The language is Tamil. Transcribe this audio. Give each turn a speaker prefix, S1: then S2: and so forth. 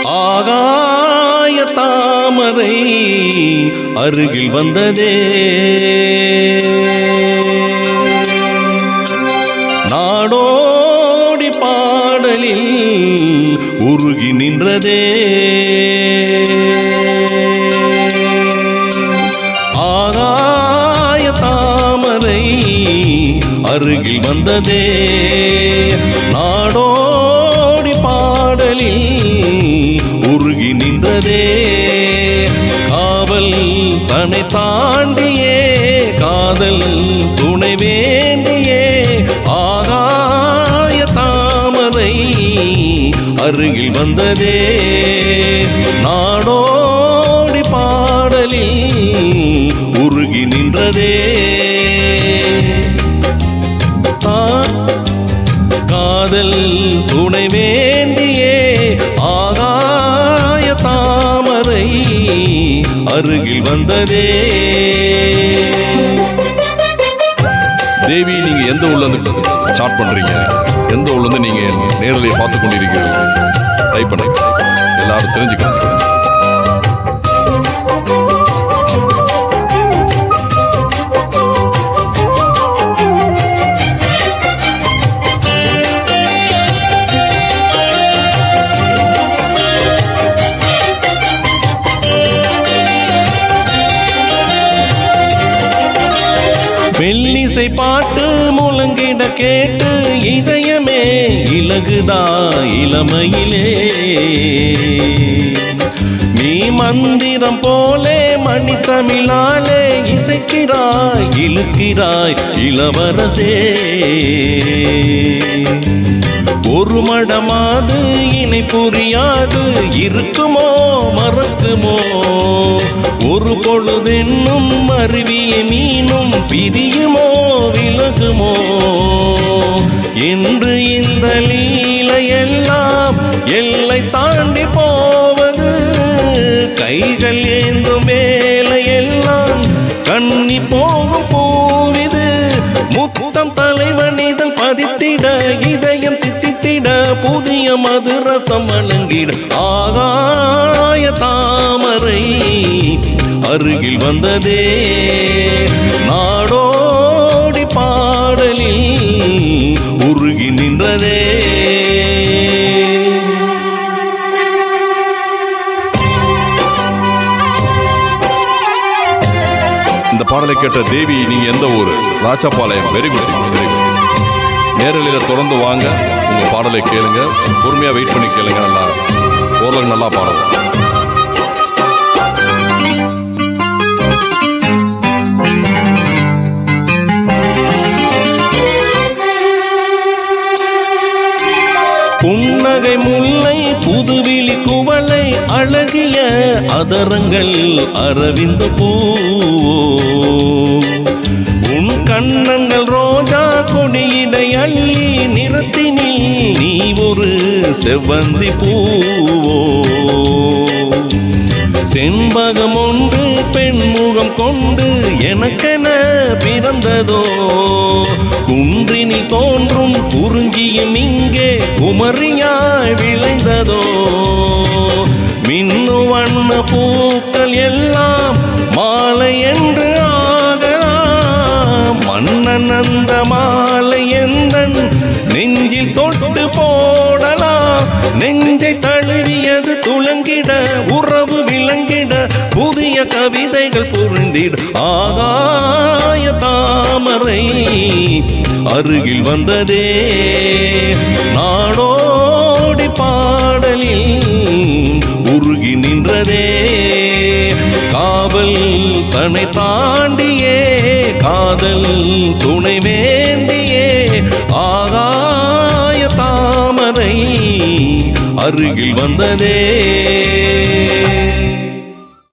S1: ஆகாய தாமரை அருகில் வந்ததே, நாடோடி பாடலில் உருகி நின்றதே. ஆகாய தாமரை அருகில் வந்ததே, நாடோடி பாடலில் உருகி நின்றதே. காவல் தன்னை தாண்டியே காதல் துணை வேண்டியே, ஆகாய தாமரை அருகில் வந்ததே, நாடோடி பாடலில் உருகி நின்றதே. காதல் துணை வேண்டியே ஆகாய தாமரை அருகில் வந்ததே.
S2: தேவி, நீங்க எந்த ஊர்ல இருந்து ஸ்டார்ட் பண்றீங்க? எந்த ஊர்ல இருந்து நீங்க நேரலையை பார்த்து கொண்டிருக்கிறீங்க? டைப் பண்ணுங்க, எல்லாரும் தெரிஞ்சுக்கணும்.
S1: மெல்லிசை பாட்டு முழங்கிட கேட்டு இதயமே இலகுதா இளமையிலே. நீ மந்திரம் போலே மணித்தமிழாலே இசைக்கிறாய் இழுக்கிறாய் இளவரசே. ஒரு மடமாது இணை புரியாது இருக்குமோ மறக்குமோ, ஒரு பொழுதென்னும் அருவிய மீனும் பிரியுமோ விலகுமோ என்று இந்த லீலையெல்லாம் எல்லை தாண்டி போவது. கைகள் ஏந்தும் வேலையெல்லாம் கண்ணி போகும் பூவிது. முத்தம் தலைவனிதழ் பதித்திட இதயம் தித்தித்திட புதிய மதுரசம் வழங்கிட, ஆகாய தாமரை அருகில் வந்ததே, நாடோடி பாடலில் உருகி நின்றதே.
S2: இந்த பாடலை கேட்ட தேவி, நீங்க எந்த ஊரு? Rajapalayam. Very good, very good. நேரலையில தொடர்ந்து வாங்க, உங்க பாடலை கேளுங்க, பொறுமையா வெயிட் பண்ணி கேளுங்க. நல்லா ஓரளவுக்கு நல்லா பாடுவோம்.
S1: புன்னகை முல்லை புதுவிழி குவளை அழகிய அதரங்கள் அரவிந்த பூ. உன் கண்ணங்கள் ரோஜா கொடியிடை அள்ளி நிறத்தினில் நீ ஒரு செவ்வந்தி பூவோ. செண்பகம் ஒன்று பெண்முகம் கொண்டு எனக்கென பிறந்ததோ, குன்றினி தோன்றும் குறிஞ்சியும் இங்கே குமரியாய் விளைந்ததோ. மின்னு வண்ண பூக்கள் எல்லாம் மாலை என்று ஆகலாம், மன்னன் அந்த மாலை எந்தன் நெஞ்சில் தொட்டு போடலாம். நெஞ்சை தழுவியது துளங்கிட உறவு விளங்கிட புதிய கவிதைகள் புரிந்திட, ஆகாய தாமரை அருகில் வந்ததே, நாடோடி பாடலில் உருகி நின்றதே. காவல் தன்னை தாண்டியே காதல் துணை வேண்டியே, ஆகாய தாமரை அருகில் வந்ததே.